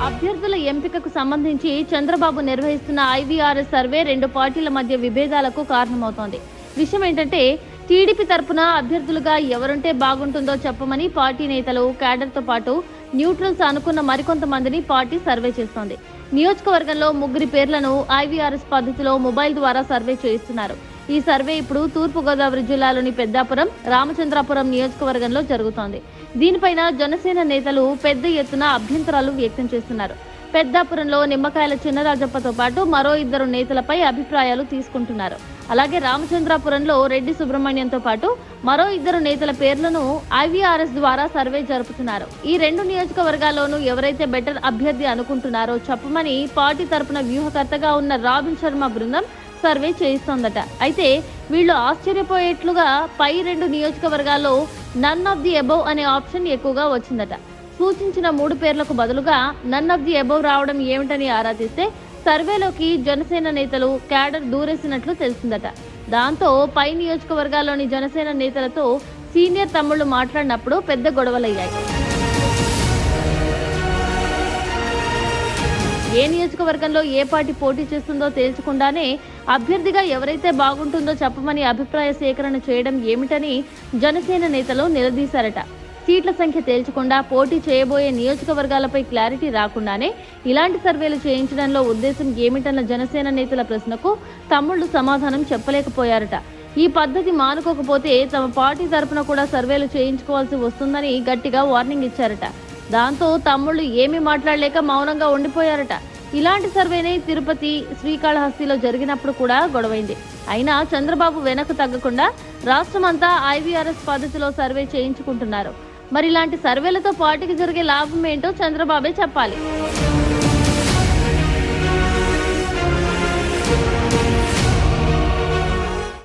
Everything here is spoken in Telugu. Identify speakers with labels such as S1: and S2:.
S1: అభ్యర్థుల ఎంపికకు సంబంధించి చంద్రబాబు నిర్వహిస్తున్న ఐవీఆర్ఎస్ సర్వే రెండు పార్టీల మధ్య విభేదాలకు కారణమవుతోంది. విషయం ఏంటంటే టీడీపీ తరపున అభ్యర్థులుగా ఎవరుంటే బాగుంటుందో చెప్పమని పార్టీ నేతలు, క్యాడర్తో పాటు న్యూట్రల్స్ అనుకున్న మరికొంతమందిని పార్టీ సర్వే చేస్తోంది. నియోజకవర్గంలో 3 పేర్లను ఐవీఆర్ఎస్ పద్ధతిలో మొబైల్ ద్వారా సర్వే చేయిస్తున్నారు. ఈ సర్వే ఇప్పుడు తూర్పుగోదావరి జిల్లాలోని పెద్దాపురం, రామచంద్రాపురం నియోజకవర్గంలో జరుగుతోంది. దీనిపైన జనసేన నేతలు పెద్ద ఎత్తున అభ్యంతరాలు వ్యక్తం చేస్తున్నారు. పెద్దాపురంలో నిమ్మకాయల చిన్నరాజప్పతో పాటు మరో 2 నేతలపై అభిప్రాయాలు తీసుకుంటున్నారు. అలాగే రామచంద్రాపురంలో రెడ్డి సుబ్రహ్మణ్యంతో పాటు మరో 2 నేతల పేర్లను ఐవీఆర్ఎస్ ద్వారా సర్వే జరుపుతున్నారు. ఈ 2 నియోజకవర్గాల్లోనూ ఎవరైతే బెటర్ అభ్యర్థి అనుకుంటున్నారో చెప్పమని పార్టీ తరపున వ్యూహకర్తగా ఉన్న రాబిన్ శర్మ బృందం సర్వే చేయిస్తోందట. అయితే వీళ్ళు ఆశ్చర్యపోయేట్లుగా పై 2 నియోజకవర్గాల్లో నన్ ఆఫ్ ది అబౌవ్ అనే ఆప్షన్ ఎక్కువగా వచ్చిందట. సూచించిన 3 పేర్లకు బదులుగా నన్ ఆఫ్ ది అబౌవ్ రావడం ఏమిటని ఆరా తీస్తే సర్వేలోకి జనసేన నేతలు, క్యాడర్ దూరేసినట్లు తెలిసిందట. దాంతో పై నియోజకవర్గాల్లోని జనసేన నేతలతో సీనియర్ తమ్ముళ్లు మాట్లాడినప్పుడు పెద్ద గొడవలయ్యాయి. ఏ నియోజకవర్గంలో ఏ పార్టీ పోటీ చేస్తుందో తేల్చకుండానే అభ్యర్థిగా ఎవరైతే బాగుంటుందో చెప్పమని అభిప్రాయ సేకరణ చేయడం ఏమిటని జనసేన నేతలు నిలదీశారట. సీట్ల సంఖ్య తేల్చకుండా పోటీ చేయబోయే నియోజకవర్గాలపై క్లారిటీ రాకుండానే ఇలాంటి సర్వేలు చేయించడంలో ఉద్దేశం ఏమిటన్న జనసేన నేతల ప్రశ్నకు తమ్ముళ్లు సమాధానం చెప్పలేకపోయారట. ఈ పద్ధతి మానుకోకపోతే తమ పార్టీ తరపున కూడా సర్వేలు చేయించుకోవాల్సి వస్తుందని గట్టిగా వార్నింగ్ ఇచ్చారట. దాంతో తమ్ముళ్లు ఏమీ మాట్లాడలేక మౌనంగా ఉండిపోయారట. ఇలాంటి సర్వేనే తిరుపతి, శ్రీకాళహస్తిలో జరిగినప్పుడు కూడా గొడవైంది. అయినా చంద్రబాబు వెనక్కు తగ్గకుండా రాష్ట్రమంతా ఐవీఆర్ఎస్ పద్ధతిలో సర్వే చేయించుకుంటున్నారు. మరి ఇలాంటి సర్వేలతో పార్టీకి జరిగే లాభం ఏంటో చంద్రబాబే చెప్పాలి.